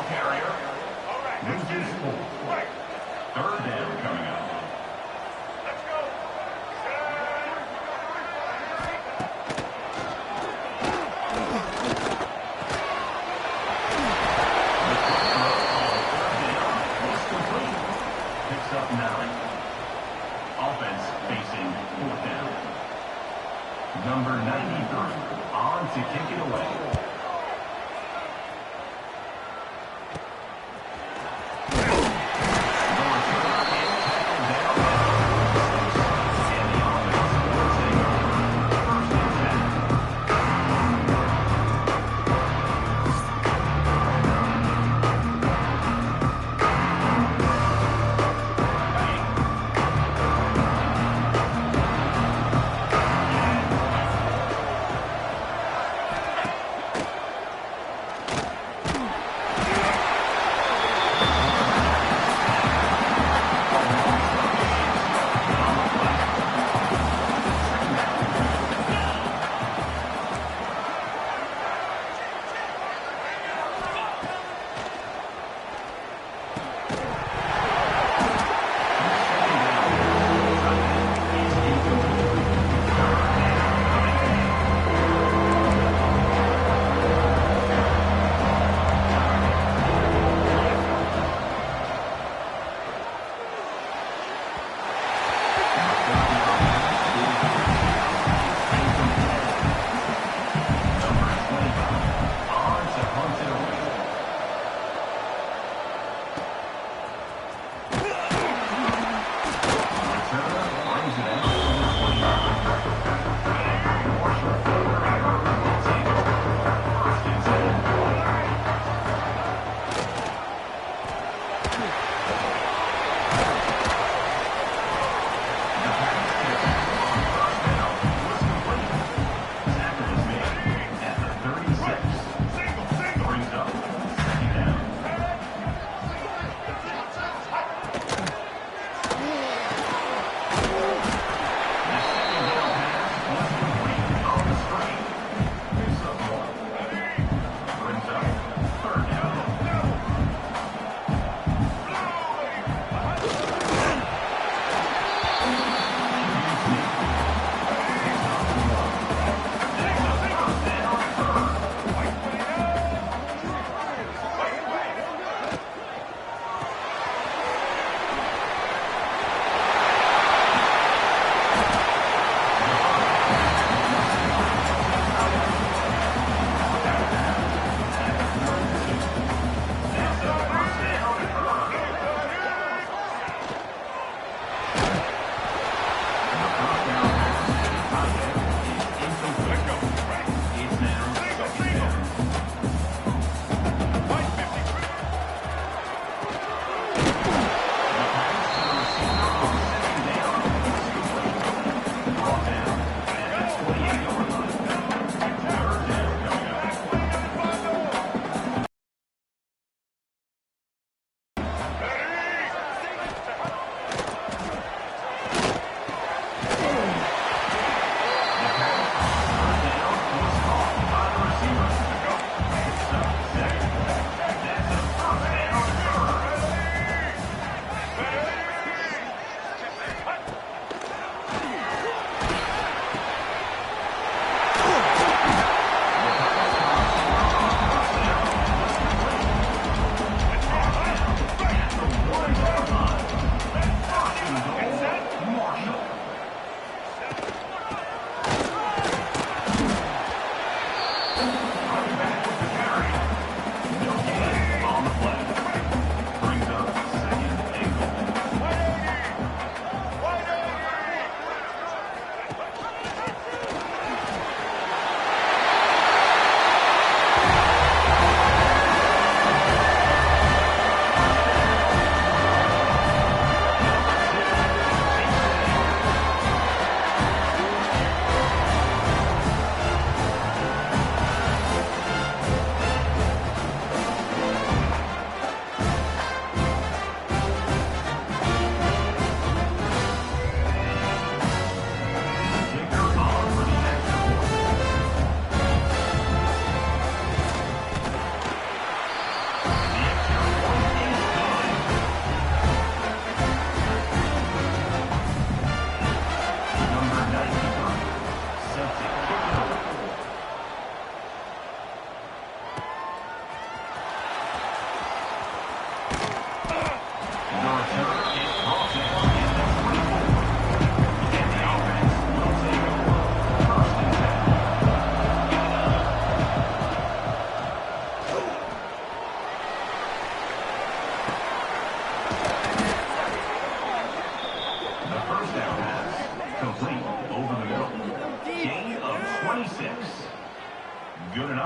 carrier. Loses 4. Third down coming up. Let's go. Picks up 9. Offense facing 4th down. Number 93 on to kick it away.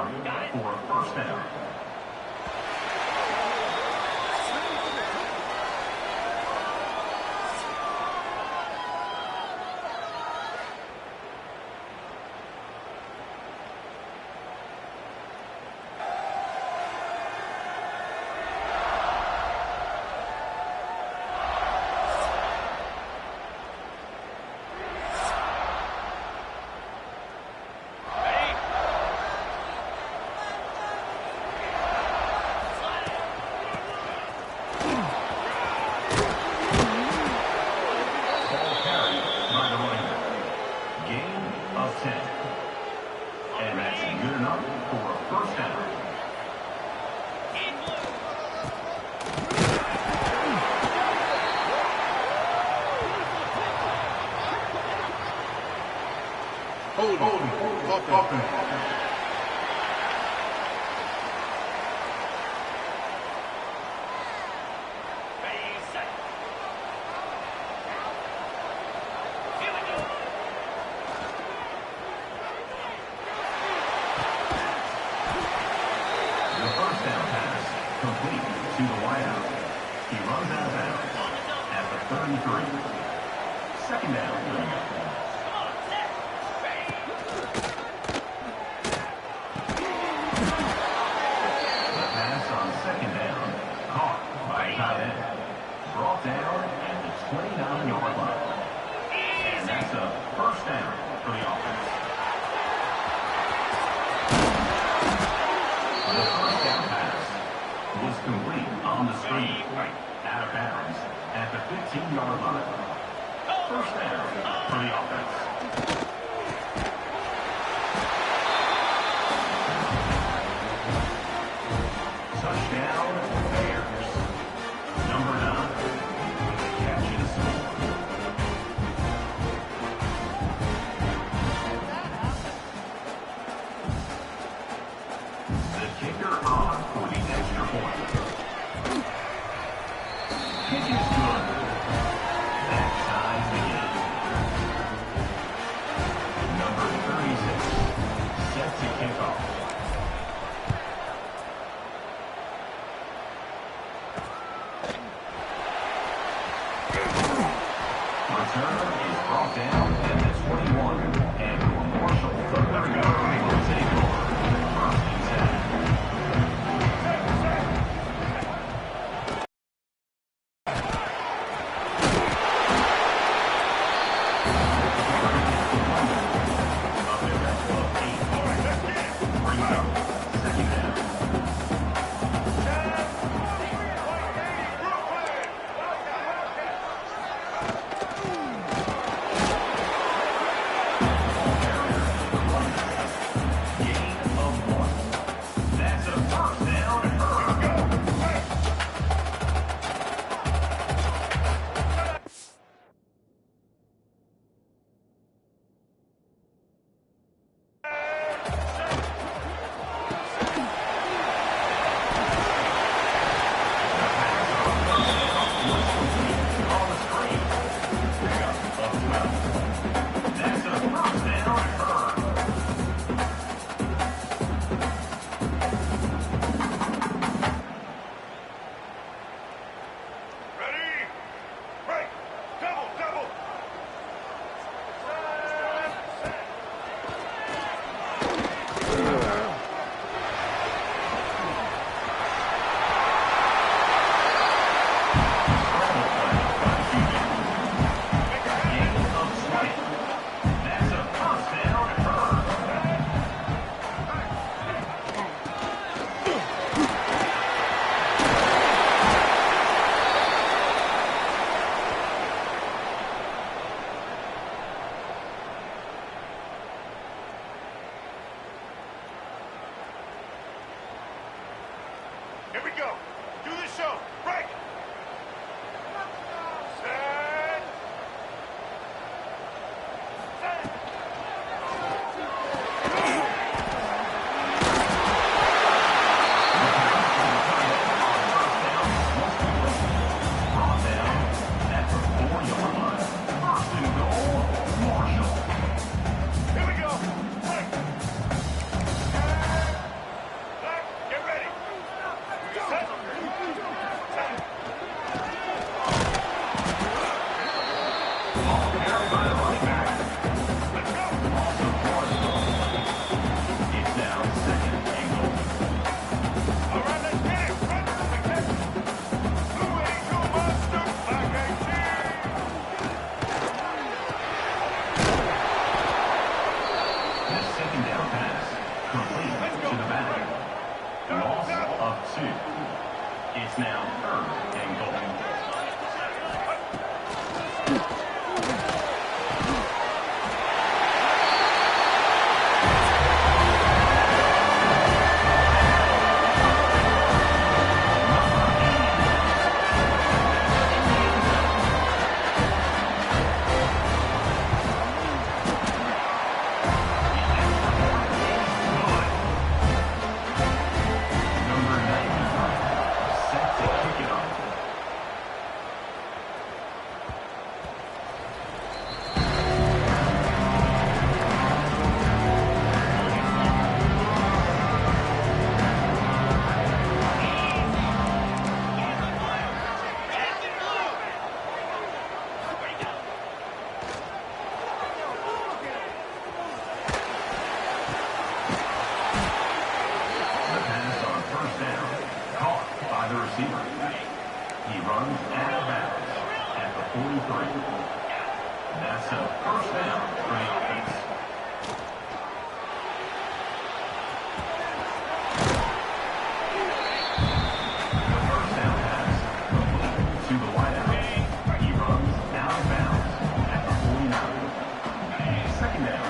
out for a first down. It's now third and goal. He runs out of bounds at the 43. That's a first down for the offense. The first down pass to the wideout. He runs out of bounds at the 49. Second down.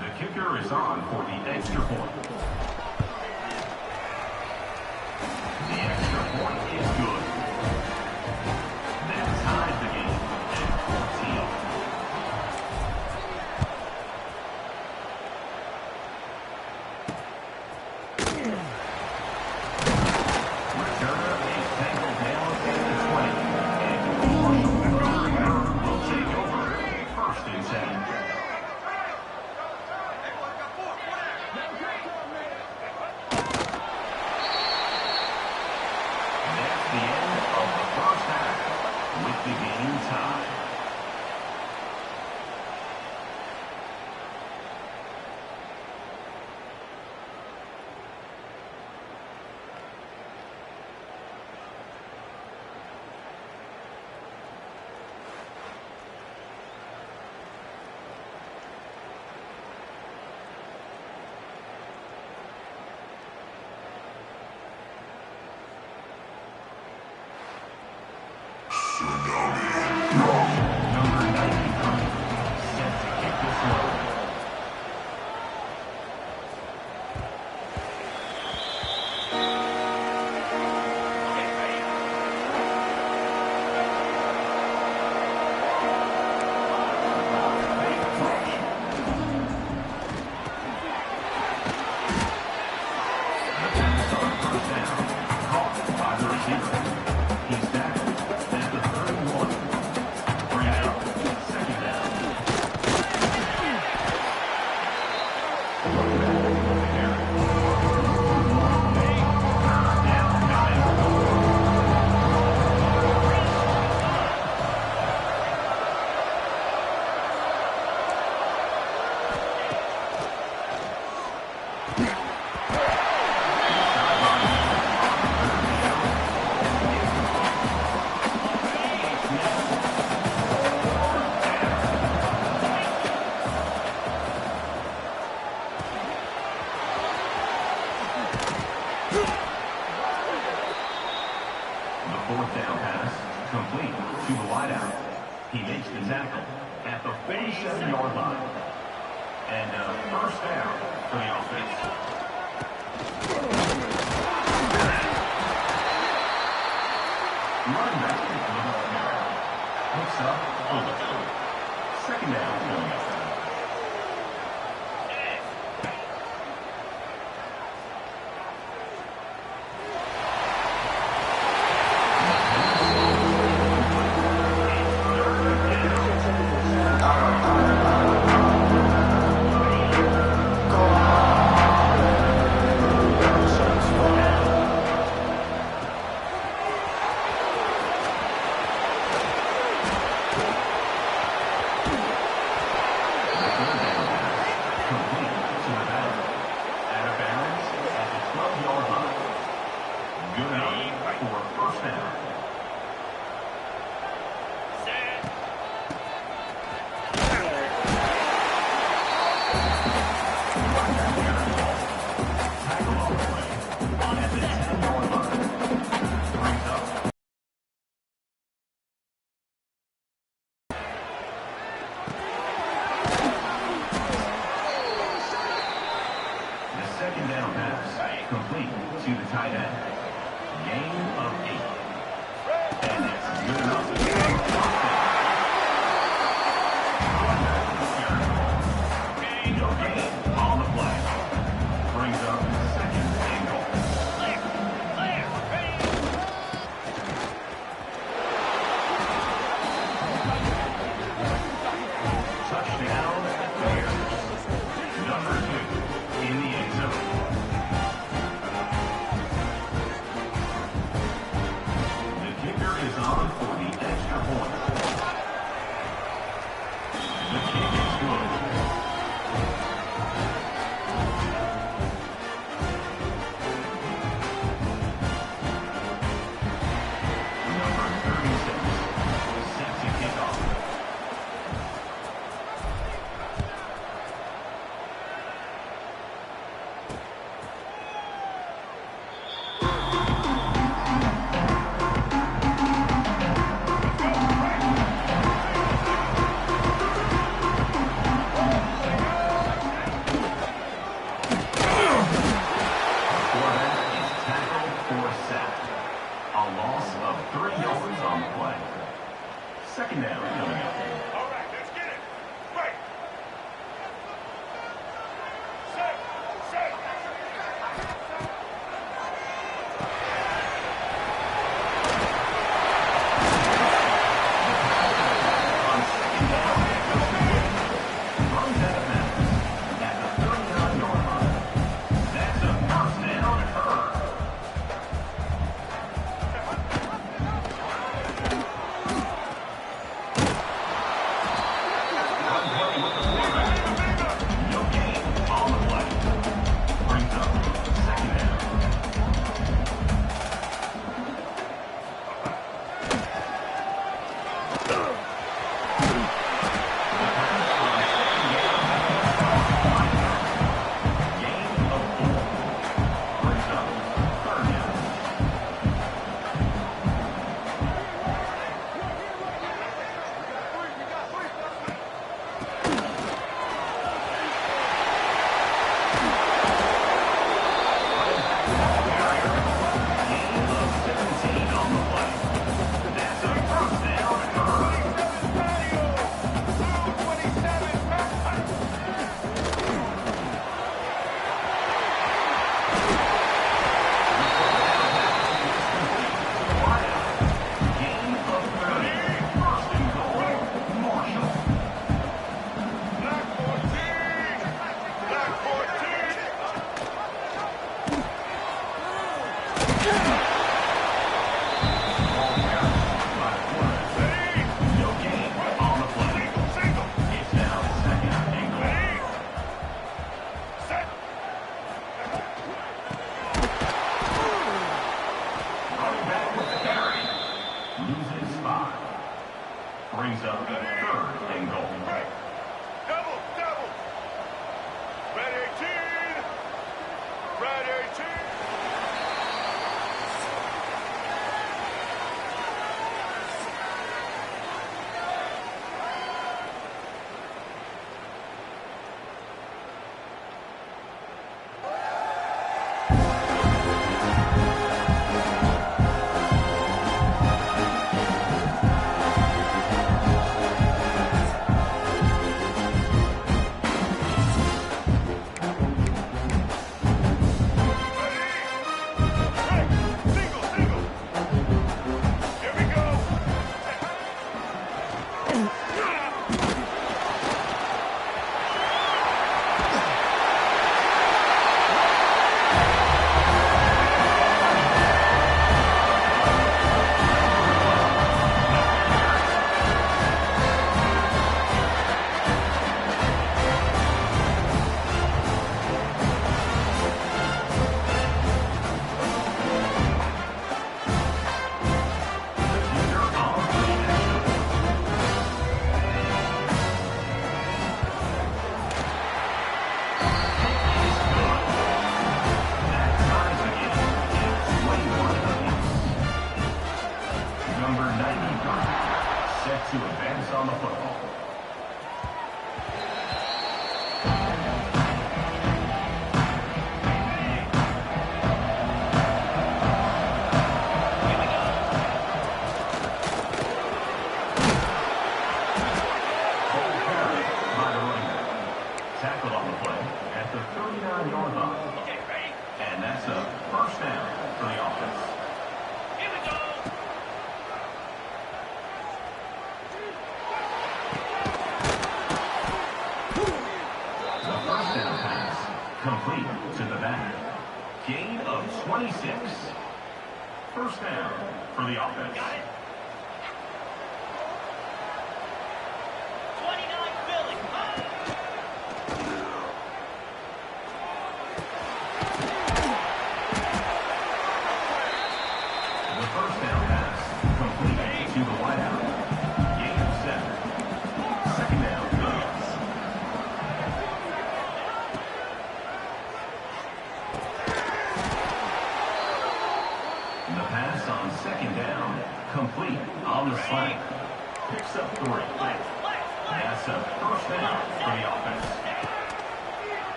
The kicker is on for the extra point. The extra point is good. That ties the game at 14. Returner is tangled down in the 20. And will take over first and 10. The end of the first half with the game tied. Tsunami. Fourth down pass, complete to the wideout. He makes the tackle at the 47-yard line. And first down for the offense. Running back with a carry. Picks up Fulton. Second down coming up. Second down pass, complete to the tight end. Gain of 8. And it's good enough. No gain on the play. Brings up second and goal. Touchdown, Bears. Number 2 in the end zone. The kicker is on for the extra point. The kick is good. Number 36 set to kick off. Second down coming up. All right, let's get it. Right. Set. On second down, runs out of bounds at the 39-yard line. That's a first down and hurt. No gain on the play. Brings up second down. Gain of 4. Brings up third down. Gain of 17 on the play. That's a first down and hurt. Gain of 30. First and goal. Marshall. Black 14. Black 14. Ball carried by the quarterback. No gain on the play. Single. It's now second and goal. Ready. Set. Running back with the carry. Loses 5. Brings up third and goal. Right. Double. Red 18. Red 18. number 93, set to advance on the football. Tackled on the play at the 39-yard line. Okay, ready? And that's a first down for the offense. Here we go. The first down pass complete to the back. Gain of 26. First down for the offense. Got it? 29 Philly. The first down pass complete to the wideout. Gain of 7. Second down Phillies. The pass on second down complete on the slant. Picks up 3. That's a first down for the offense.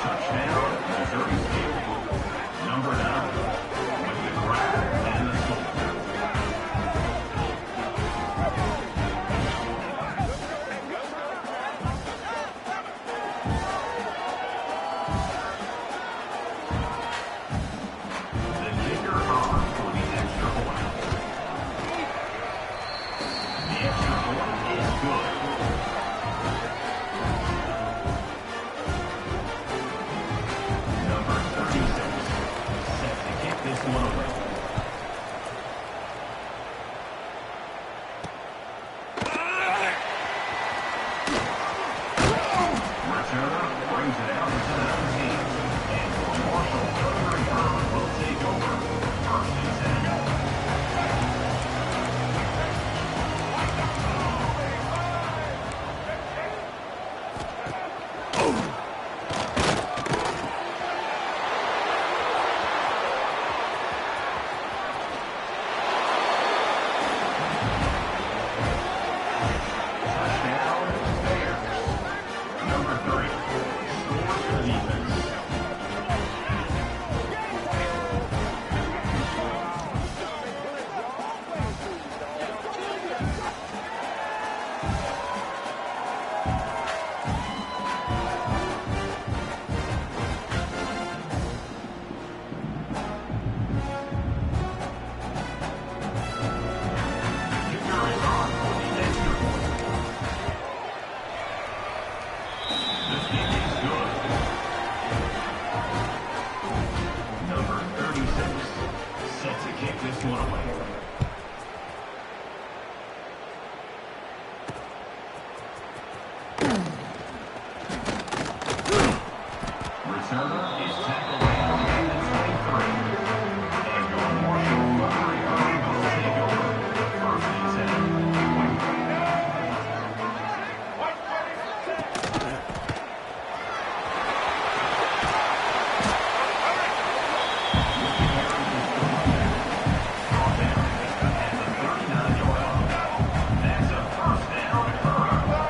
Touchdown, Missouri State. Number 9 with the grab and the score. The kicker on for the extra point. The extra point is good. Number 36, set to kick this one away. Returner brings it out into the 19. And Marshall Tucker and Herman will take over. First and 10. Touchdown, Bears. Number 3, scores for the defense. Kicker is on for the extra point. The kick is good. Number 36, set to kick this one away. Returner is tackled down at the 23. And your Marshall Tucker and Herman will take over. First and 10. That's a first down for Herman.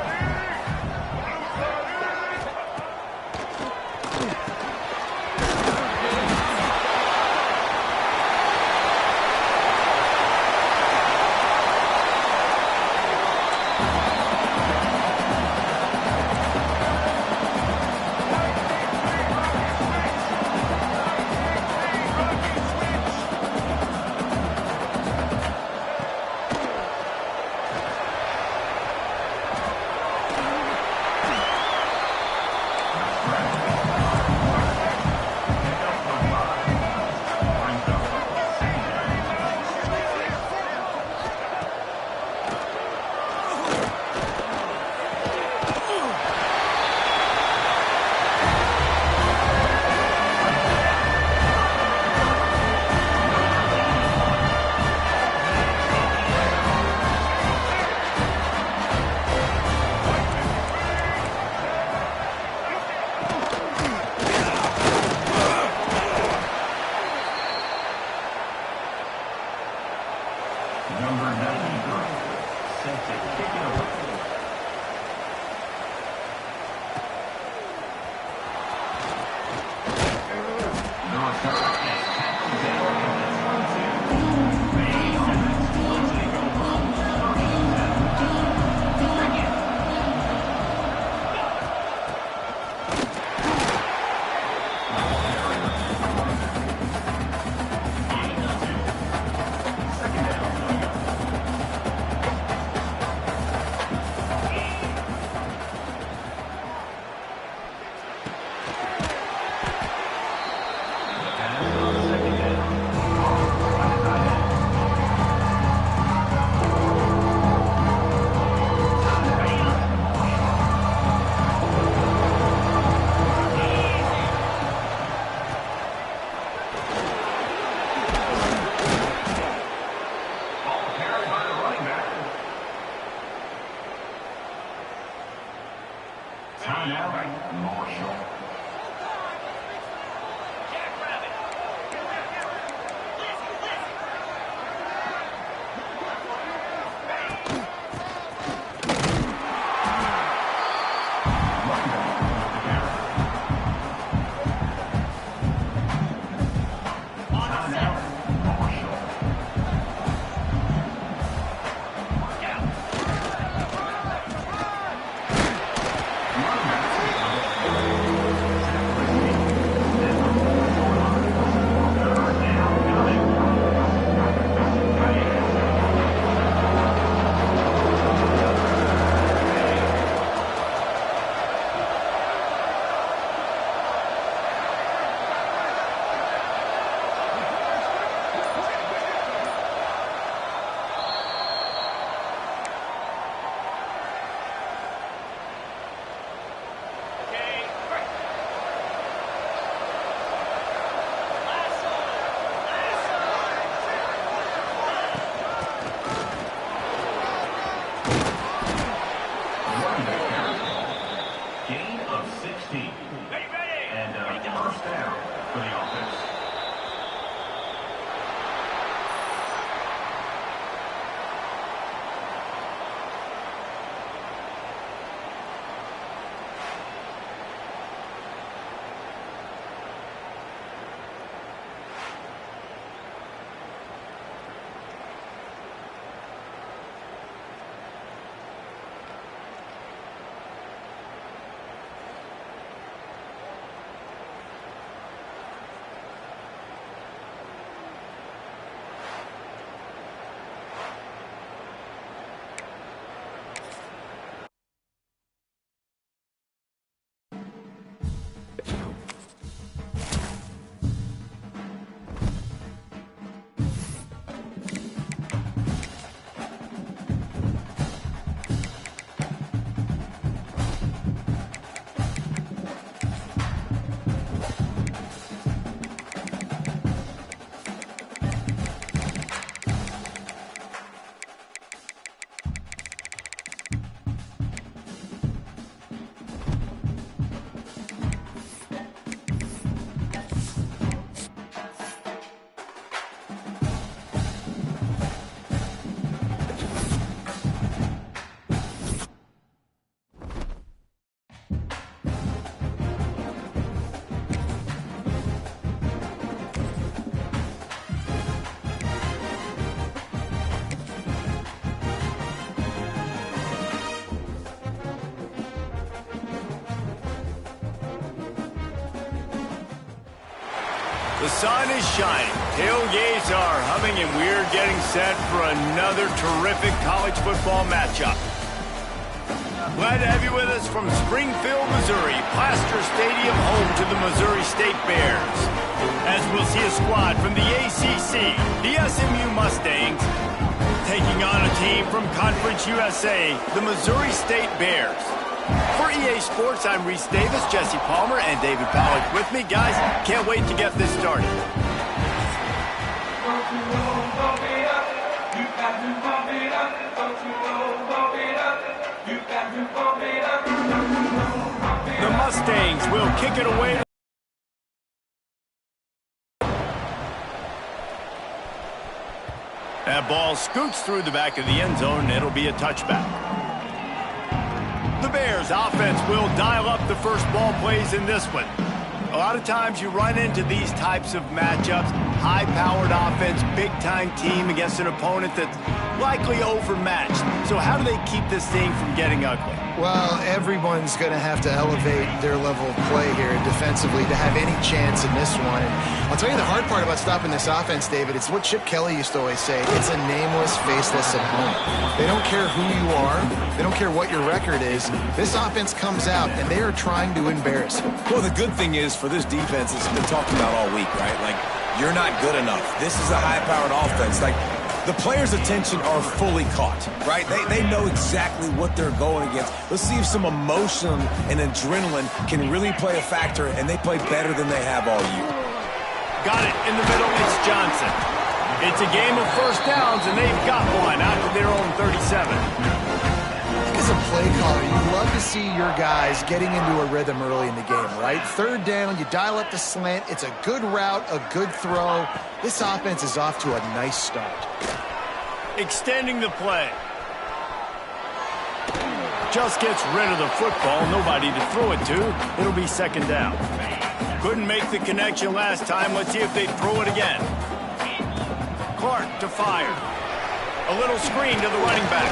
The sun is shining, tailgates are humming, and we're getting set for another terrific college football matchup. Glad to have you with us from Springfield, Missouri, Plaster Stadium, home to the Missouri State Bears. As we'll see a squad from the ACC, the SMU Mustangs, taking on a team from Conference USA, the Missouri State Bears. For EA Sports, I'm Reese Davis, Jesse Palmer, and David Pollack with me. Guys, can't wait to get this started. The Mustangs will kick it away. That ball scoots through the back of the end zone, and it'll be a touchback. The Bears offense will dial up the first ball plays in this one. A lot of times you run into these types of matchups, high-powered offense, big-time team against an opponent that's likely overmatched. So how do they keep this thing from getting ugly? Well, everyone's going to have to elevate their level of play here defensively to have any chance in this one. And I'll tell you the hard part about stopping this offense, David, it's what Chip Kelly used to always say. It's a nameless, faceless opponent. They don't care who you are. They don't care what your record is. This offense comes out, and they are trying to embarrass you. Well, the good thing is for this defense, it's been talked about all week, right? Like, you're not good enough. This is a high-powered offense. Like, the players' attention are fully caught, right? They know exactly what they're going against. Let's see if some emotion and adrenaline can really play a factor, and they play better than they have all year. Got it in the middle, it's Johnson. It's a game of first downs, and they've got one out to their own 37. As a play caller, you love to see your guys getting into a rhythm early in the game, right? Third down, you dial up the slant. It's a good route, a good throw. This offense is off to a nice start. Extending the play. Just gets rid of the football. Nobody to throw it to. It'll be second down. Couldn't make the connection last time. Let's see if they throw it again. Clark to fire. A little screen to the running back.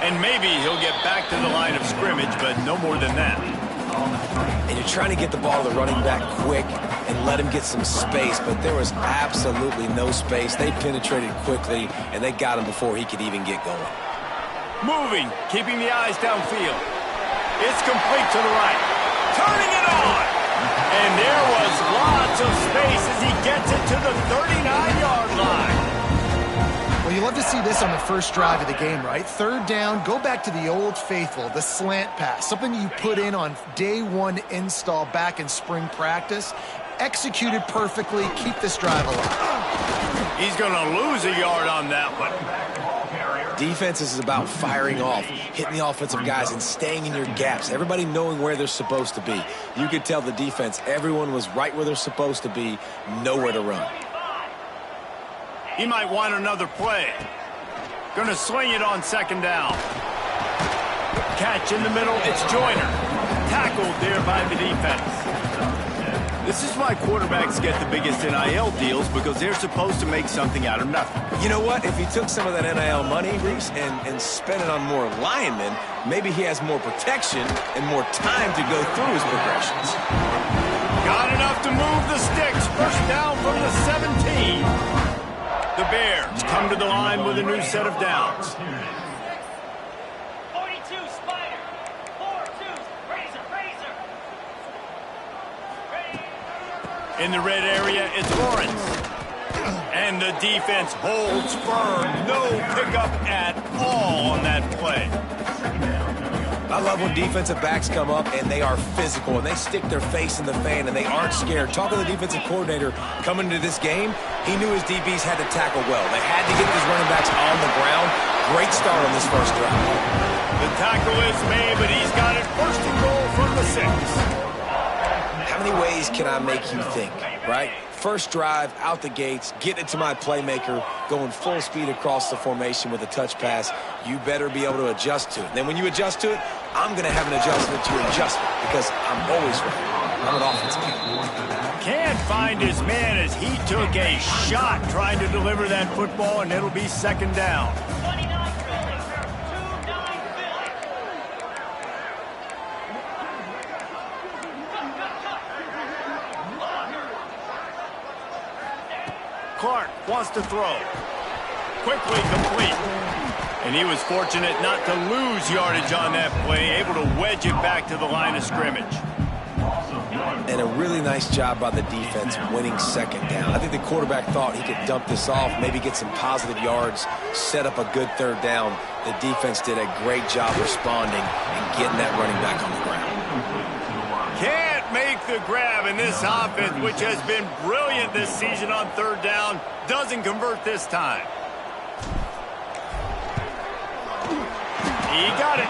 And maybe he'll get back to the line of scrimmage, but no more than that. And you're trying to get the ball to the running back quick and let him get some space, but there was absolutely no space. They penetrated quickly, and they got him before he could even get going. Moving, keeping the eyes downfield. It's complete to the right. Turning it on. And there was lots of space as he gets it to the 39-yard line. Well, you love to see this on the first drive of the game, right? Third down, go back to the old faithful, the slant pass, something you put in on day one install back in spring practice. Executed perfectly, keep this drive alive. He's going to lose a yard on that one. Defense is about firing off, hitting the offensive guys, and staying in your gaps. Everybody knowing where they're supposed to be. You could tell the defense, everyone was right where they're supposed to be, nowhere to run. He might want another play. Going to swing it on second down. Catch in the middle, it's Joyner. Tackled there by the defense. This is why quarterbacks get the biggest NIL deals, because they're supposed to make something out of nothing. You know what? If he took some of that NIL money, Reese, and spent it on more linemen, maybe he has more protection and more time to go through his progressions. Got enough to move the sticks. First down from the 17. The Bears come to the line with a new set of downs. 42, Spider. 4-2, Razor. In the red area, it's Lawrence. And the defense holds firm. No pickup at all on that play. I love when defensive backs come up and they are physical and they stick their face in the fan and they aren't scared. Talking to the defensive coordinator coming into this game, he knew his DBs had to tackle well. They had to get these running backs on the ground. Great start on this first drive. The tackle is made, but he's got it first and goal from the 6. How many ways can I make you think, right? First drive, out the gates, getting it to my playmaker, going full speed across the formation with a touch pass. You better be able to adjust to it. And then when you adjust to it, I'm going to have an adjustment to your adjustment because I'm always ready. I'm an offensive guy. Can't find his man as he took a shot trying to deliver that football, and it'll be second down. 29 Philly. 2-9 Philly. Clark wants to throw. Quickly complete. And he was fortunate not to lose yardage on that play, able to wedge it back to the line of scrimmage. And a really nice job by the defense winning second down. I think the quarterback thought he could dump this off, maybe get some positive yards, set up a good third down. The defense did a great job responding and getting that running back on the ground. Can't make the grab, and this offense, which has been brilliant this season on third down, doesn't convert this time. He got it.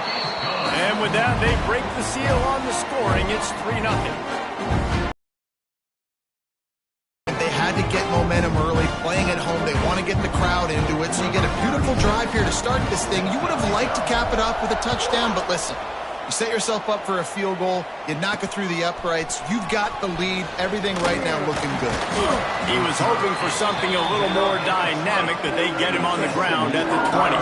And with that, they break the seal on the scoring. It's 3-0. They had to get momentum early, playing at home. They want to get the crowd into it, so you get a beautiful drive here to start this thing. You would have liked to cap it off with a touchdown, but listen, you set yourself up for a field goal, you knock it through the uprights, you've got the lead, everything right now looking good. He was hoping for something a little more dynamic, but they get him on the ground at the 20.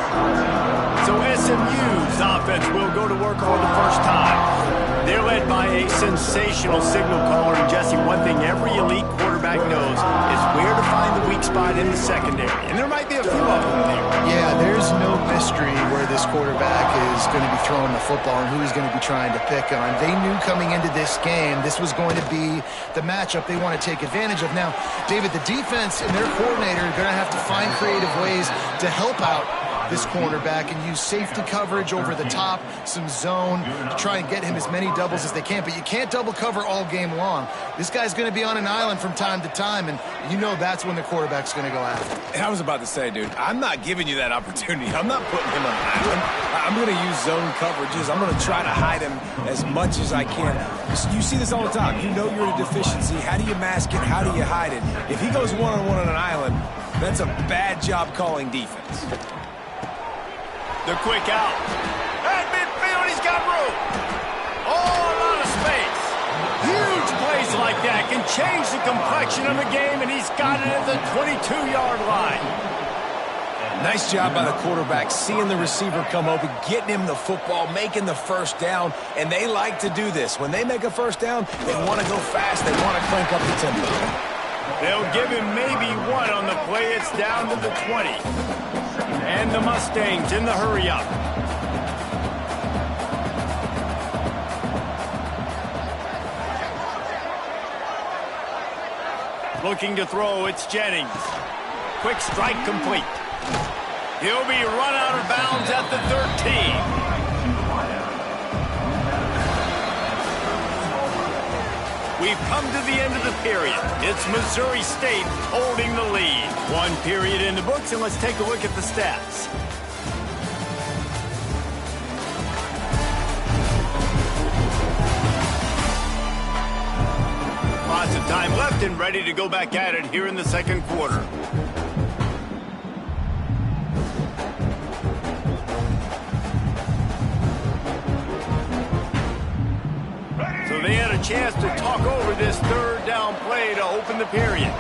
So SMU's offense will go to work for the first time. They're led by a sensational signal caller, and Jesse, one thing every elite quarterback knows is where to find the weak spot in the secondary, and there might be a few of them there. Yeah, there's no mystery where this quarterback is going to be throwing the football and who he's going to be trying to pick on. They knew coming into this game this was going to be the matchup they want to take advantage of. Now, David, the defense and their coordinator are going to have to find creative ways to help out this cornerback and use safety coverage over the top, some zone to try and get him as many doubles as they can. But you can't double cover all game long. This guy's going to be on an island from time to time, and you know that's when the quarterback's going to go after. And I was about to say, dude, I'm not giving you that opportunity. I'm not putting him on an island. I'm going to use zone coverages. I'm going to try to hide him as much as I can. You see this all the time. You know you're in a deficiency. How do you mask it? How do you hide it? If he goes one-on-one on an island, that's a bad job calling defense. The quick out. At midfield, he's got room. Oh, a lot of space. Huge plays like that can change the complexion of a game, and he's got it at the 22-yard line. Nice job by the quarterback, seeing the receiver come open, getting him the football, making the first down, and they like to do this. When they make a first down, they want to go fast. They want to crank up the tempo. They'll give him maybe one on the play. It's down to the 20. And the Mustangs in the hurry-up. Looking to throw, it's Jennings. Quick strike complete. He'll be run out of bounds at the 13. We've come to the end of the period. It's Missouri State holding the lead. One period in the books, and let's take a look at the stats. Lots of time left and ready to go back at it here in the second quarter. So they had a chance to talk over this third down play to open the period.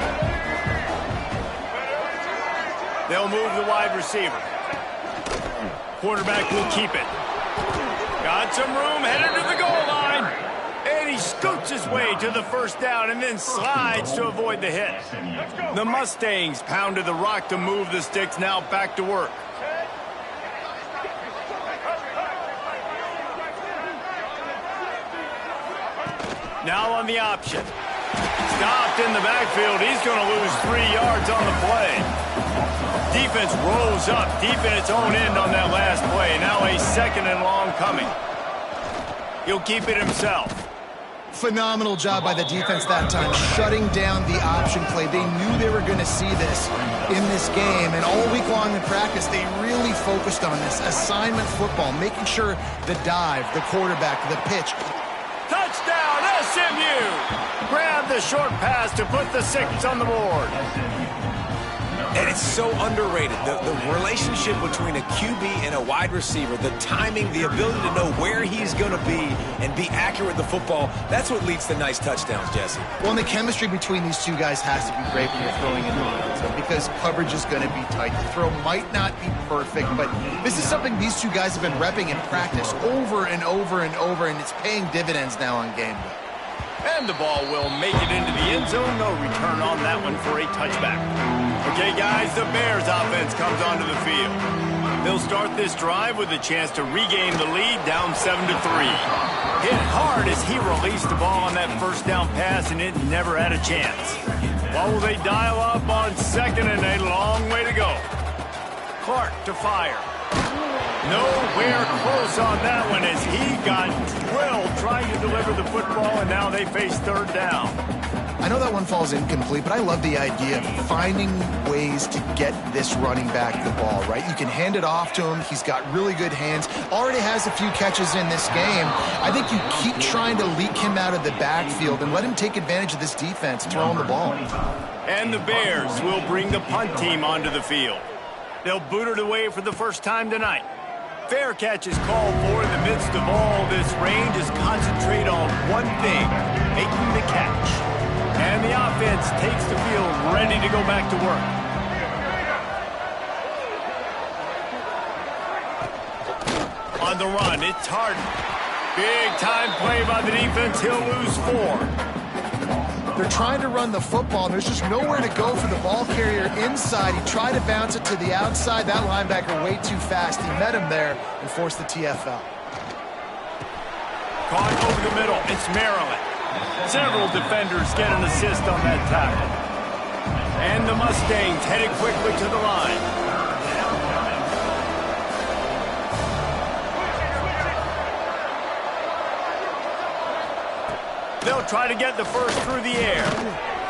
They'll move the wide receiver. Quarterback will keep it. Got some room, headed to the goal line. And he scoots his way to the first down and then slides to avoid the hit. The Mustangs pounded the rock to move the sticks, now back to work. Now on the option. Stopped in the backfield. He's going to lose 3 yards on the play. Defense rolls up deep in its own end on that last play. Now a second and long coming. He'll keep it himself. Phenomenal job by the defense that time, shutting down the option play. They knew they were going to see this in this game, and all week long in practice, they really focused on this. Assignment football, making sure the dive, the quarterback, the pitch. Touchdown, SMU! Grab the short pass to put the 6 on the board. And it's so underrated. The relationship between a QB and a wide receiver, the timing, the ability to know where he's going to be and be accurate with the football, that's what leads to nice touchdowns, Jesse. Well, and the chemistry between these two guys has to be great when you're throwing in the red zone because coverage is going to be tight. The throw might not be perfect, but this is something these two guys have been repping in practice over and over and over, and it's paying dividends now on game day. And the ball will make it into the end zone. No return on that one for a touchback. Okay, guys, the Bears offense comes onto the field. They'll start this drive with a chance to regain the lead, down 7-3. Hit hard as he released the ball on that first down pass, and it never had a chance. What will they dial up on second, and a long way to go? Clark to fire. Nowhere close on that one as he got drilled trying to deliver the football, and now they face third down. I know that one falls incomplete, but I love the idea of finding ways to get this running back the ball, right? You can hand it off to him. He's got really good hands. Already has a few catches in this game. I think you keep trying to leak him out of the backfield and let him take advantage of this defense throwing the ball. And the Bears will bring the punt team onto the field. They'll boot it away for the first time tonight. Fair catch is called for. In the midst of all this rain, just concentrate on one thing, making the catch. And the offense takes the field ready to go back to work. On the run, it's Harden. Big time play by the defense. He'll lose 4. They're trying to run the football, and there's just nowhere to go for the ball carrier inside. He tried to bounce it to the outside. That linebacker way too fast. He met him there and forced the TFL. Caught over the middle. It's Maryland. Several defenders get an assist on that tackle. And the Mustangs headed quickly to the line. They'll try to get the first through the air.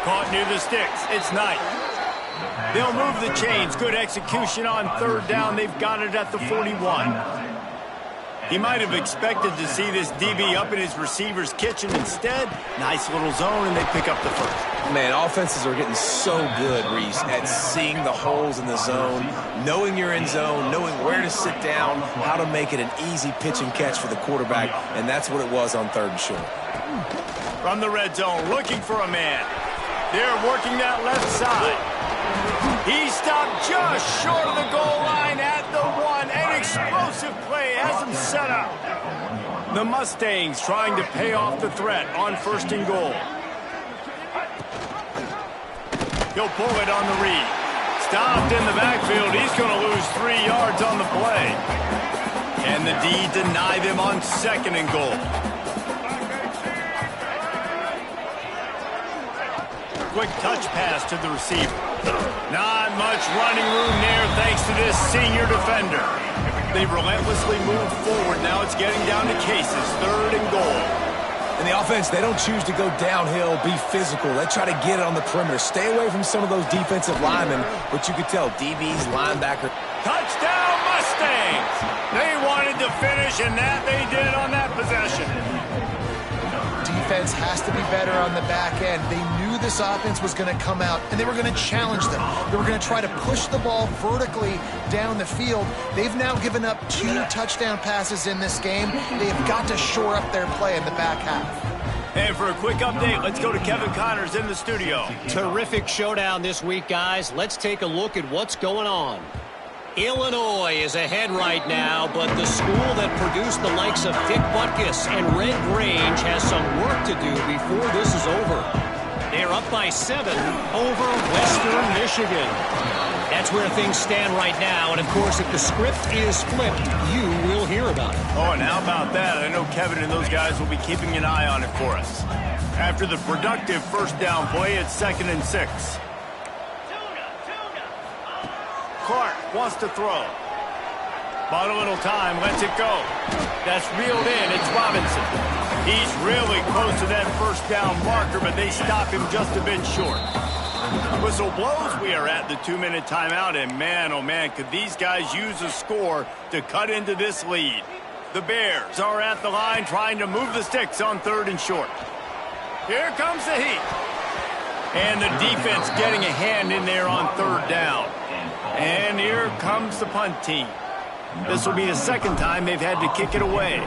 Caught near the sticks. It's Knight. They'll move the chains. Good execution on third down. They've got it at the 41. He might have expected to see this DB up in his receiver's kitchen. Instead, nice little zone, and they pick up the first. Man, offenses are getting so good, Reese, at seeing the holes in the zone, knowing you're in zone, knowing where to sit down, how to make it an easy pitch and catch for the quarterback, and that's what it was on third and short. From the red zone, looking for a man. They're working that left side. He stopped just short of the goal line at the 1. An explosive play has him set up. The Mustangs trying to pay off the threat on first and goal. He'll pull it on the read. Stopped in the backfield. He's going to lose 3 yards on the play. And the D denied him on second and goal. Quick touch pass to the receiver. Not much running room there thanks to this senior defender. They relentlessly move forward. Now it's getting down to cases. Third and goal. And the offense, they don't choose to go downhill, be physical. They try to get it on the perimeter. Stay away from some of those defensive linemen, but you could tell DBs, linebacker. Touchdown Mustangs! They wanted to finish, and that they did on that possession. Defense has to be better on the back end. They knew this offense was going to come out, and they were going to challenge them. They were going to try to push the ball vertically down the field. They've now given up 2 touchdown passes in this game. They have got to shore up their play in the back half. And for a quick update, let's go to Kevin Connors in the studio. Terrific showdown this week, guys. Let's take a look at what's going on. Illinois is ahead right now, but the school that produced the likes of Dick Butkus and Red Grange has some work to do before this is over. They're up by 7 over Western Michigan. That's where things stand right now, and of course, if the script is flipped, you will hear about it. Oh, and how about that? I know Kevin and those guys will be keeping an eye on it for us. After the productive first down play, it's 2nd and 6. Clark wants to throw. Bought a little time, lets it go. That's reeled in, it's Robinson. He's really close to that first down marker, but they stop him just a bit short. Whistle blows, we are at the 2-minute timeout, and man, oh man, could these guys use a score to cut into this lead. The Bears are at the line trying to move the sticks on 3rd and short. Here comes the heat. And the defense getting a hand in there on 3rd down. And here comes the punt team. This will be the 2nd time they've had to kick it away.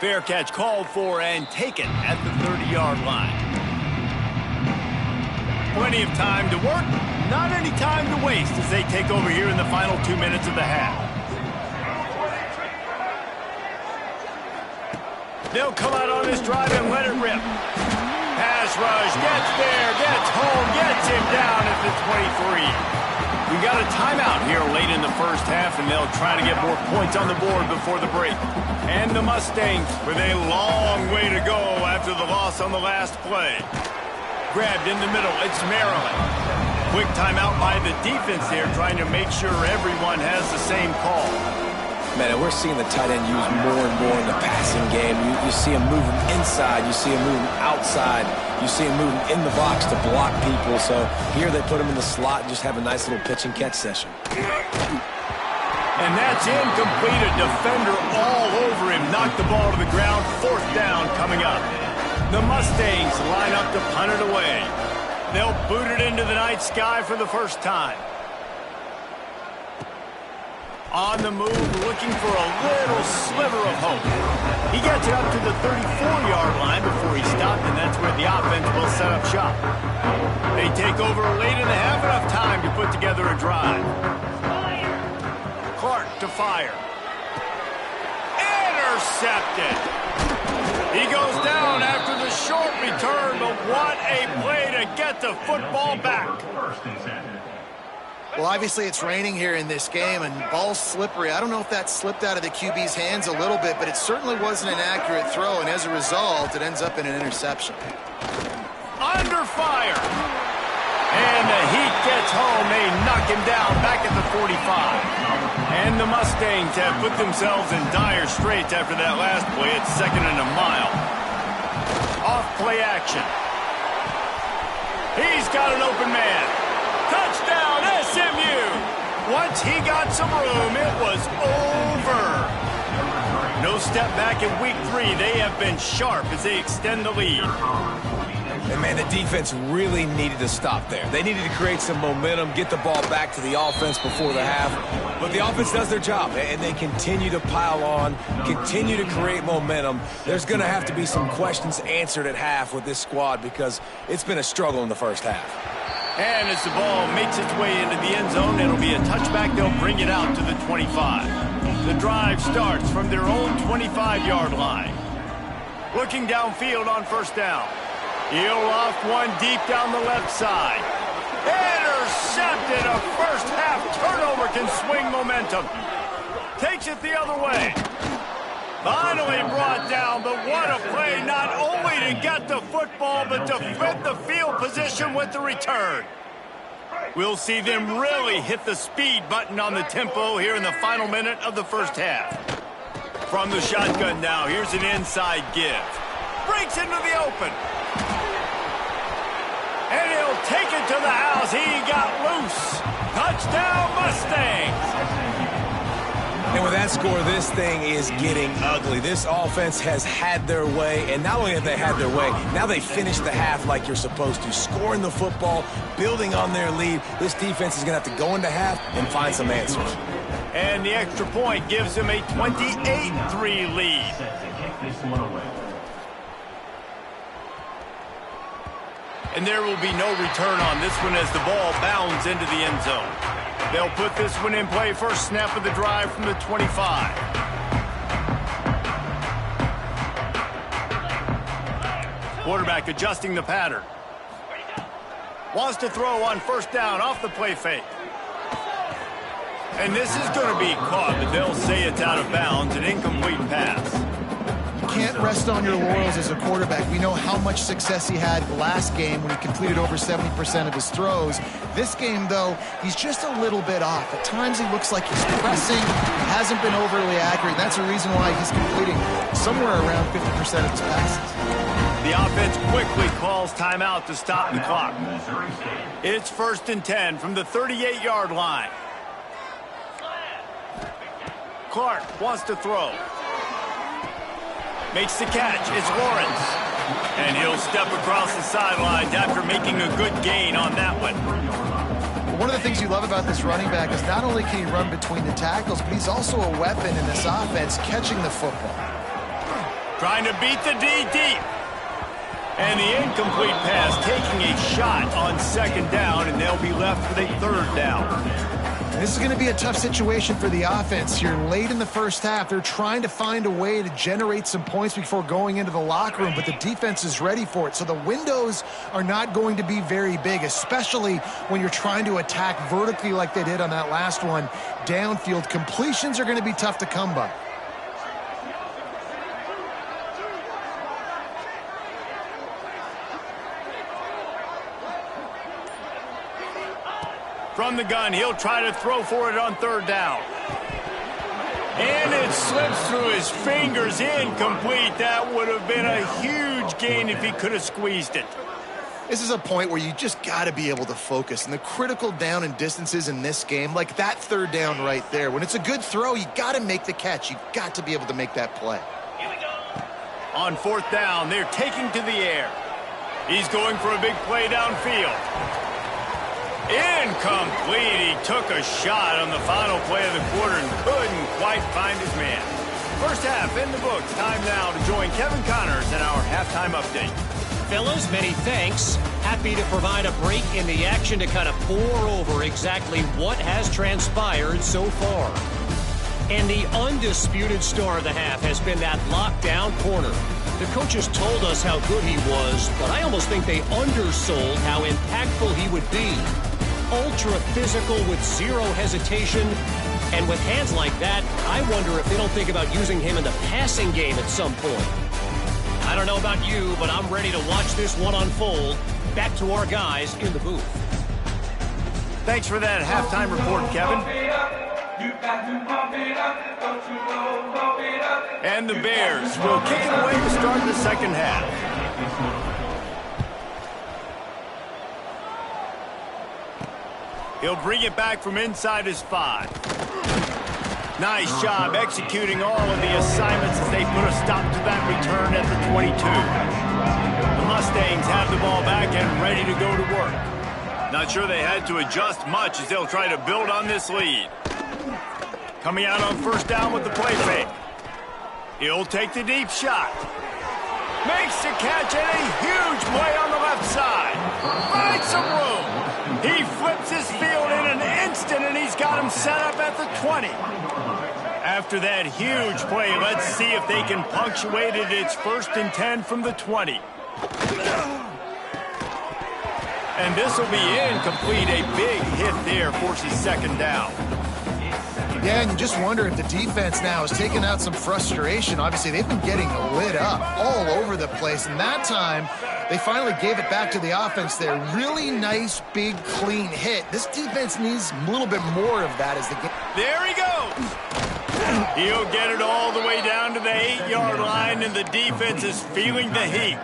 Fair catch called for and taken at the 30-yard line. Plenty of time to work, not any time to waste as they take over here in the final 2 minutes of the half. They'll come out on this drive and let it rip. Pass rush, gets there, gets home, gets him down at the 23. We got a timeout here late in the first half, and they'll try to get more points on the board before the break. And the Mustangs with a long way to go after the loss on the last play. Grabbed in the middle, it's Maryland. Quick timeout by the defense here, trying to make sure everyone has the same call. Man, we're seeing the tight end used more and more in the passing game. You see him moving inside. You see him moving outside. You see him moving in the box to block people. So here they put him in the slot and just have a nice little pitch and catch session. And that's incomplete. A defender all over him. Knocked the ball to the ground. 4th down coming up. The Mustangs line up to punt it away. They'll boot it into the night sky for the first time. On the move, looking for a little sliver of hope. He gets it up to the 34-yard line before he stopped, and that's where the offense will set up shop. They take over late and they have enough time to put together a drive. Clark to fire. Intercepted. He goes down after the short return, but what a play to get the football back. Well, obviously it's raining here in this game, and ball's slippery. I don't know if that slipped out of the QB's hands a little bit, but it certainly wasn't an accurate throw, and as a result, it ends up in an interception. Under fire. And the Heat gets home. They knock him down back at the 45. And the Mustangs have put themselves in dire straits after that last play. It's 2nd and a mile. Off play action. He's got an open man. Touchdown, SMU! Once he got some room, it was over. No step back in week 3. They have been sharp as they extend the lead. And, man, the defense really needed to stop there. They needed to create some momentum, get the ball back to the offense before the half. But the offense does their job, and they continue to pile on, continue to create momentum. There's going to have to be some questions answered at half with this squad because it's been a struggle in the first half. And as the ball makes its way into the end zone, it'll be a touchback. They'll bring it out to the 25. The drive starts from their own 25-yard line. Looking downfield on 1st down. He'll loft one deep down the left side. Intercepted. A first-half turnover can swing momentum. Takes it the other way. Finally brought down, but what a play, not only to get the football, but to flip the field position with the return. We'll see them really hit the speed button on the tempo here in the final minute of the first half. From the shotgun now, here's an inside give. Breaks into the open. And he'll take it to the house. He got loose. Touchdown, Mustangs. And with that score, this thing is getting ugly. This offense has had their way, and not only have they had their way, now they finish the half like you're supposed to, scoring the football, building on their lead. This defense is going to have to go into half and find some answers. And the extra point gives them a 28-3 lead. And there will be no return on this one as the ball bounds into the end zone. They'll put this one in play. First snap of the drive from the 25. Quarterback adjusting the pattern. Wants to throw on 1st down off the play fake. And this is going to be caught, but they'll say it's out of bounds, an incomplete pass. Can't rest on your laurels as a quarterback. We know how much success he had last game when he completed over 70% of his throws. This game, though, he's just a little bit off. At times he looks like he's pressing. He hasn't been overly accurate. That's the reason why he's completing somewhere around 50% of his passes. The offense quickly calls timeout to stop the clock. It's 1st and 10 from the 38-yard line. Clark wants to throw. Makes the catch. It's Lawrence. And he'll step across the sidelines after making a good gain on that one. One of the things you love about this running back is not only can he run between the tackles, but he's also a weapon in this offense, catching the football. Trying to beat the D deep. And the incomplete pass taking a shot on 2nd down, and they'll be left with a 3rd down. This is going to be a tough situation for the offense here. Late in the first half, they're trying to find a way to generate some points before going into the locker room, but the defense is ready for it. So the windows are not going to be very big, especially when you're trying to attack vertically like they did on that last one. Downfield completions are going to be tough to come by. From the gun, he'll try to throw for it on third down. And it slips through his fingers, incomplete. That would have been a huge gain if he could have squeezed it. This is a point where you just got to be able to focus. And the critical down and distances in this game, like that third down right there, when it's a good throw, you got to make the catch. You got to be able to make that play. Here we go. On fourth down, they're taking to the air. He's going for a big play downfield. Incomplete. He took a shot on the final play of the quarter and couldn't quite find his man. First half in the books. Time now to join Kevin Connors in our halftime update. Fellas, many thanks. Happy to provide a break in the action to kind of pour over exactly what has transpired so far. And the undisputed star of the half has been that lockdown corner. The coaches told us how good he was, but I almost think they undersold how impactful he would be. Ultra physical with zero hesitation. And with hands like that, I wonder if they don't think about using him in the passing game at some point. I don't know about you, but I'm ready to watch this one unfold. Back to our guys in the booth. Thanks for that halftime report, Kevin. And the Bears will kick it away to start the second half. He'll bring it back from inside his 5. Nice job executing all of the assignments as they put a stop to that return at the 22. The Mustangs have the ball back and ready to go to work. Not sure they had to adjust much as they'll try to build on this lead. Coming out on first down with the play fake. He'll take the deep shot. Makes the catch and a huge play on the left side. Finds some room. He flips his field in an instant and he's got him set up at the 20. After that huge play, let's see if they can punctuate it. It's 1st and 10 from the 20. And this will be incomplete. A big hit there forces second down. Yeah, and you just wonder if the defense now is taking out some frustration. Obviously, they've been getting lit up all over the place. And that time, they finally gave it back to the offense there. Really nice, big, clean hit. This defense needs a little bit more of that as the game. There he goes. He'll get it all the way down to the 8-yard line, and the defense is feeling the heat.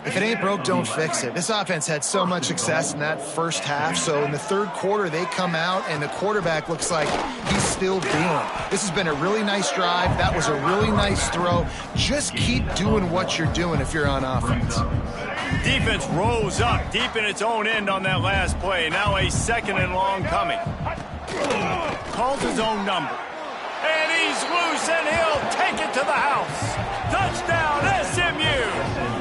If it ain't broke, don't fix it. This offense had so much success in that first half, so in the third quarter, they come out, and the quarterback looks like he's still dealing. This has been a really nice drive. That was a really nice throw. Just keep doing what you're doing if you're on offense. Defense rose up deep in its own end on that last play. Now a 2nd and long coming. Calls his own number. And he's loose, and he'll take it to the house. Touchdown, SMU!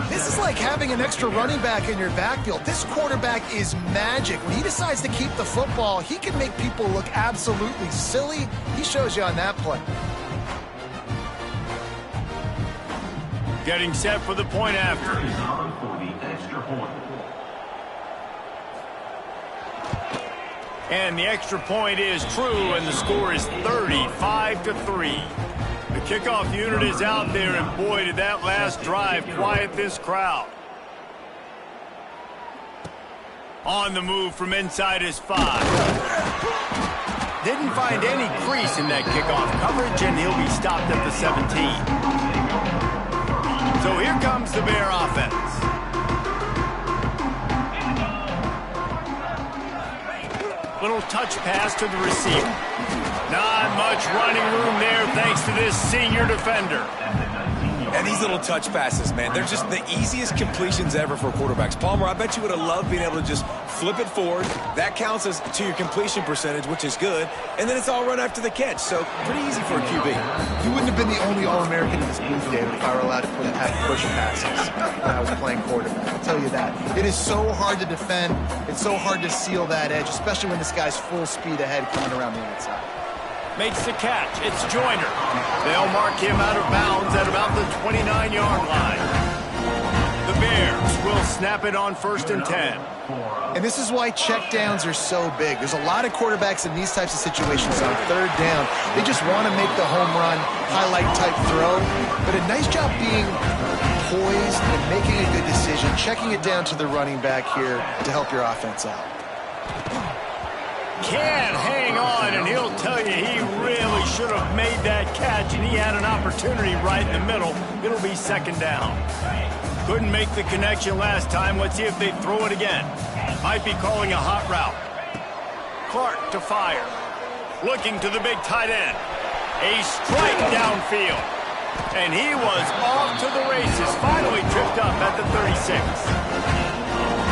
This is like having an extra running back in your backfield. This quarterback is magic. When he decides to keep the football, he can make people look absolutely silly. He shows you on that play. Getting set for the point after. For the extra point. And the extra point is true, and the score is 35-3. The kickoff unit is out there, and boy, did that last drive quiet this crowd. On the move from inside his 5. Didn't find any crease in that kickoff coverage, and he'll be stopped at the 17. So here comes the Bear offense. Little touch pass to the receiver. Not much running room there thanks to this senior defender. And these little touch passes, man, they're just the easiest completions ever for quarterbacks. Palmer, I bet you would have loved being able to just flip it forward. That counts as to your completion percentage, which is good. And then it's all run after the catch. So pretty easy for a QB. You wouldn't have been the only All-American in this booth, David, if I were allowed to have push passes when I was playing quarterback. I'll tell you that. It is so hard to defend. It's so hard to seal that edge, especially when this guy's full speed ahead coming around the outside. Makes the catch. It's Joyner. They'll mark him out of bounds at about the 29-yard line. The Bears will snap it on 1st and 10. And this is why checkdowns are so big. There's a lot of quarterbacks in these types of situations on 3rd down. They just want to make the home run, highlight-type throw. But a nice job being poised and making a good decision, checking it down to the running back here to help your offense out. Can't hang on, and he'll tell you he really should have made that catch, and he had an opportunity right in the middle. It'll be 2nd down. Couldn't make the connection last time. Let's see if they throw it again. Might be calling a hot route. Clark to fire. Looking to the big tight end. A strike downfield. And he was off to the races. Finally tripped up at the 36.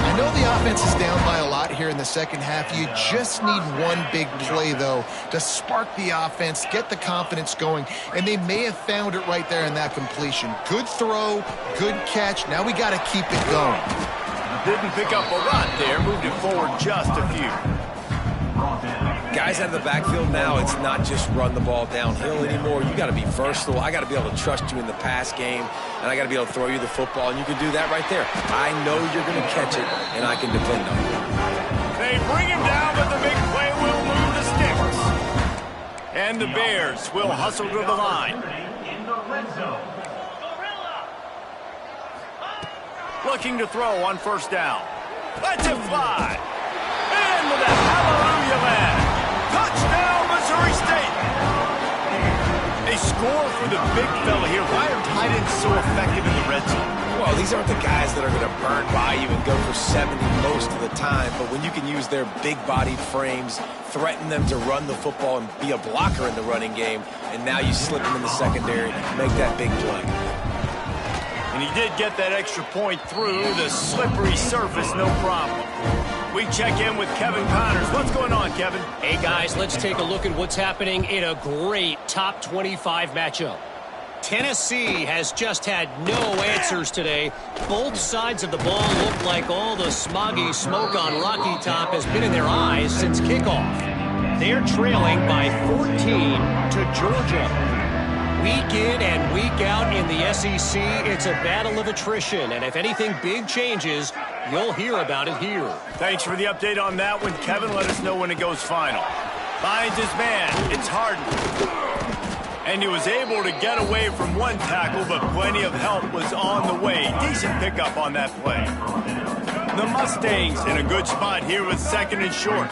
I know the offense is down by a lot here in the second half. You just need one big play, though, to spark the offense, get the confidence going, and they may have found it right there in that completion. Good throw, good catch. Now we got to keep it going. Didn't pick up a lot there, moved it forward just a few. Guys out of the backfield now, it's not just run the ball downhill anymore. You got to be versatile. I got to be able to trust you in the pass game, and I got to be able to throw you the football, and you can do that right there. I know you're going to catch it, and I can depend on it. They bring him down, but the big play will move the sticks. And the Bears will hustle to the line. Looking to throw on 1st down. Lets it fly. And with a hallelujah land. Touchdown, Missouri State. They score for the big fella here. Why are tight ends so effective in the red zone? Well, these aren't the guys that are going to burn by you and go for 70 most of the time, but when you can use their big-bodied frames, threaten them to run the football and be a blocker in the running game, and now you slip them in the secondary, make that big play. And he did get that extra point through the slippery surface, no problem. We check in with Kevin Connors. What's going on, Kevin? Hey, guys, let's take a look at what's happening in a great top 25 matchup. Tennessee has just had no answers today. Both sides of the ball look like all the smoggy smoke on Rocky Top has been in their eyes since kickoff. They're trailing by 14 to Georgia. Week in and week out in the SEC, it's a battle of attrition, and if anything big changes, you'll hear about it here. Thanks for the update on that one, Kevin. Let us know when it goes final. Finds his man. It's Harden. And he was able to get away from one tackle, but plenty of help was on the way. Decent pickup on that play. The Mustangs in a good spot here with 2nd and short.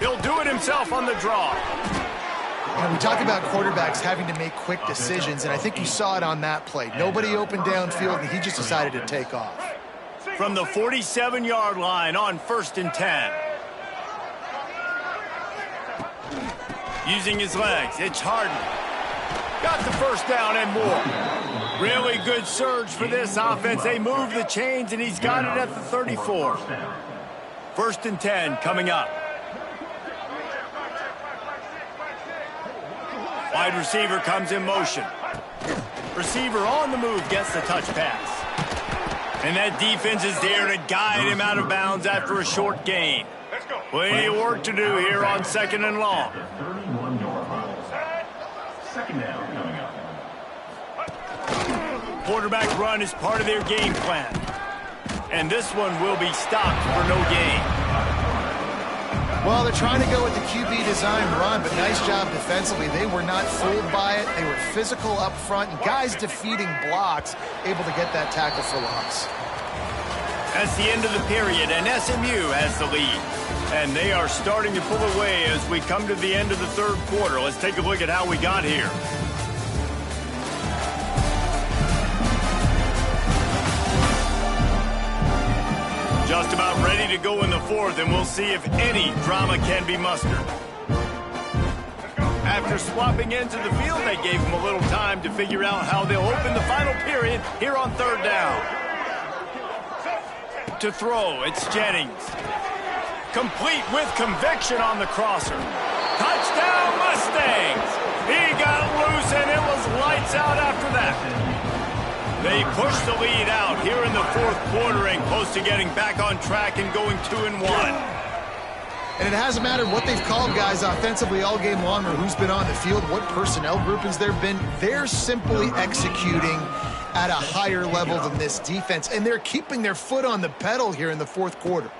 He'll do it himself on the draw. And we talk about quarterbacks having to make quick decisions, and I think you saw it on that play. Nobody opened downfield, and he just decided to take off. From the 47-yard line on 1st and 10. Using his legs, it's Harden. Got the 1st down and more. Really good surge for this offense. They move the chains, and he's got it at the 34. 1st and 10 coming up. Wide receiver comes in motion. Receiver on the move gets the touch pass. And that defense is there to guide him out of bounds after a short gain. Plenty of work to do here on 2nd and long. 2nd down coming up. Quarterback run is part of their game plan. And this one will be stopped for no gain. Well, they're trying to go with the QB design run, but nice job defensively. They were not fooled by it. They were physical up front, and guys defeating blocks, able to get that tackle for loss. That's the end of the period, and SMU has the lead. And they are starting to pull away as we come to the end of the 3rd quarter. Let's take a look at how we got here. Just about ready to go in the 4th, and we'll see if any drama can be mustered. after swapping ends of the field, they gave him a little time to figure out how they'll open the final period here on third down. To throw, it's Jennings. Complete with conviction on the crosser. Touchdown, Mustangs! He got loose, and it was lights out after that. They pushed the lead out here in the fourth quarter and close to getting back on track and going 2-1. And it hasn't mattered what they've called guys offensively all game long or who's been on the field, what personnel groupings there have been. They're simply executing at a higher level than this defense, and they're keeping their foot on the pedal here in the fourth quarter.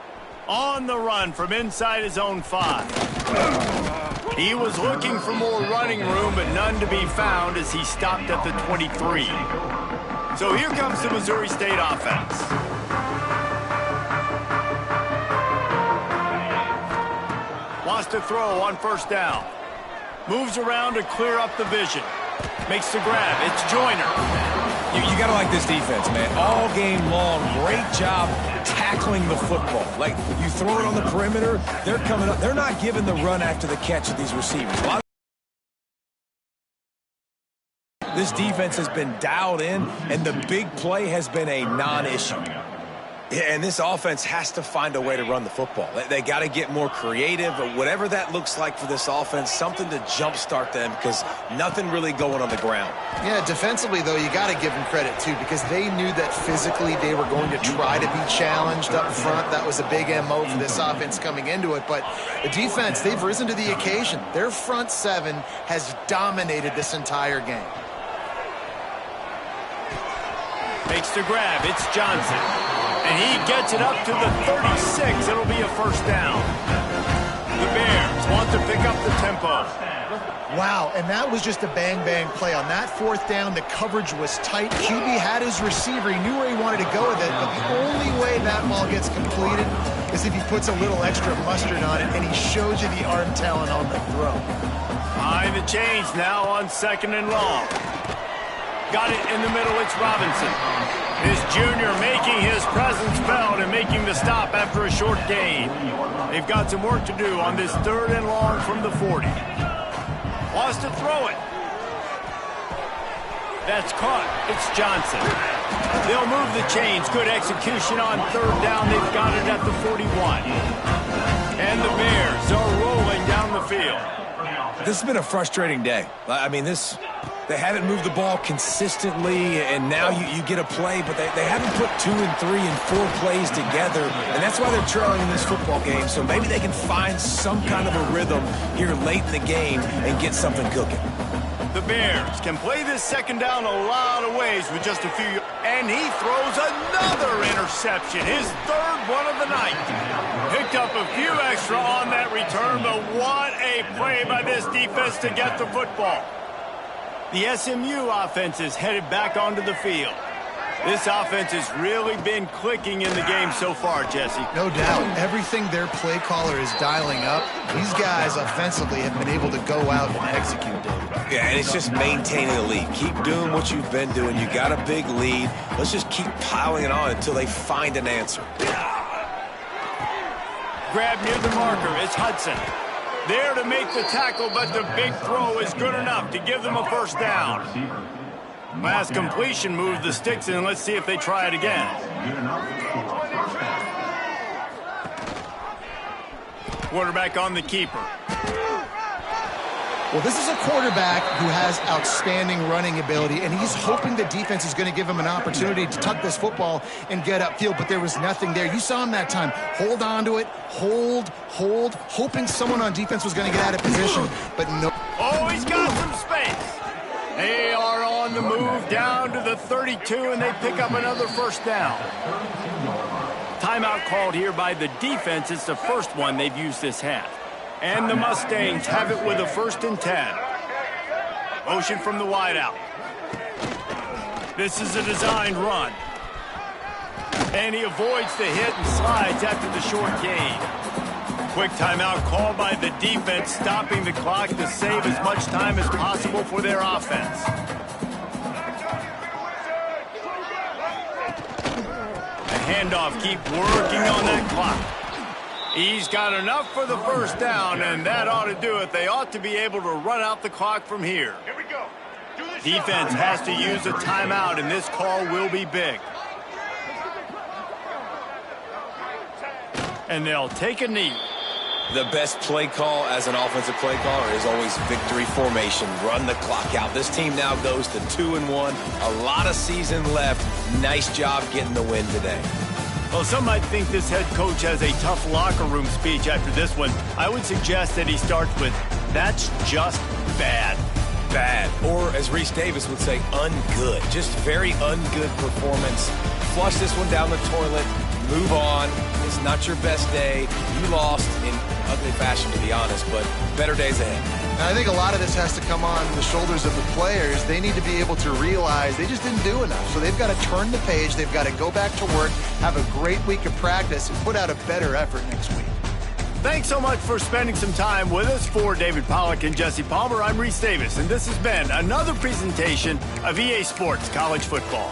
On the run from inside his own 5. He was looking for more running room, but none to be found as he stopped at the 23. So here comes the Missouri State offense. Wants to throw on first down. Moves around to clear up the vision. Makes the grab. It's Joyner. You gotta like this defense, man. All game long, great job tackling the football. Like, you throw it on the perimeter, they're coming up. They're not giving the run after the catch of these receivers. This defense has been dialed in, and the big play has been a non-issue. And this offense has to find a way to run the football. They got to get more creative, but whatever that looks like for this offense, something to jumpstart them because nothing really going on the ground. Yeah, defensively, though, you got to give them credit, too, because they knew that physically they were going to try to be challenged up front. That was a big MO for this offense coming into it. But the defense, they've risen to the occasion. Their front 7 has dominated this entire game. Makes the grab. It's Johnson. And he gets it up to the 36. It'll be a first down. The Bears want to pick up the tempo. Wow, and that was just a bang-bang play. On that fourth down, the coverage was tight. QB had his receiver. He knew where he wanted to go with it, but the only way that ball gets completed is if he puts a little extra mustard on it, and he shows you the arm talent on the throw. Behind the chains now on second and long. Got it in the middle. It's Robinson. This junior making his presence felt and making the stop after a short gain. They've got some work to do on this third and long from the 40. Wants to throw it. That's caught. It's Johnson. They'll move the chains. Good execution on third down. They've got it at the 41. And the Bears are rolling down the field. This has been a frustrating day. I mean, they haven't moved the ball consistently, and now you get a play, but they haven't put 2 and 3 and 4 plays together, and that's why they're trailing in this football game. So maybe they can find some kind of a rhythm here late in the game and get something cooking. The Bears can play this second down a lot of ways with just a few, and he throws another interception, his third one of the night. Picked up a few extra on that return, but what a play by this defense to get the football. The SMU offense is headed back onto the field. This offense has really been clicking in the game so far, Jesse. No doubt. Everything their play caller is dialing up, these guys offensively have been able to go out and execute, David. Yeah, and it's just maintaining the lead. Keep doing what you've been doing. You got a big lead. Let's just keep piling it on until they find an answer. Grab near the marker. It's Hudson. There to make the tackle, but the big throw is good enough to give them a first down. Last completion moved the sticks in. Let's see if they try it again. Quarterback on the keeper. Well, this is a quarterback who has outstanding running ability, and he's hoping the defense is going to give him an opportunity to tuck this football and get upfield, but there was nothing there. You saw him that time. Hold on to it, hold, hoping someone on defense was going to get out of position, but no. Oh, he's got some space. They are on the move down to the 32, and they pick up another first down. Timeout called here by the defense. It's the first one they've used this half. And the Mustangs have it with a 1st and 10. Motion from the wideout. This is a designed run. And he avoids the hit and slides after the short gain. Quick timeout called by the defense, stopping the clock to save as much time as possible for their offense. A handoff, keep working on that clock. He's got enough for the first down, and that ought to do it. They ought to be able to run out the clock from here. Here we go. Defense has to use a timeout, and this call will be big. And they'll take a knee. The best play call as an offensive play caller is always victory formation. Run the clock out. This team now goes to 2-1. A lot of season left. Nice job getting the win today. Well, some might think this head coach has a tough locker room speech after this one. I would suggest that he starts with, "That's just bad." Bad. Or, as Reese Davis would say, ungood. Just very ungood performance. Flush this one down the toilet. Move on. It's not your best day. You lost in ugly fashion, to be honest, but better days ahead. And I think a lot of this has to come on the shoulders of the players. They need to be able to realize they just didn't do enough. So they've got to turn the page. They've got to go back to work, have a great week of practice, and put out a better effort next week. Thanks so much for spending some time with us. For David Pollack and Jesse Palmer, I'm Reese Davis, and this has been another presentation of EA Sports College Football.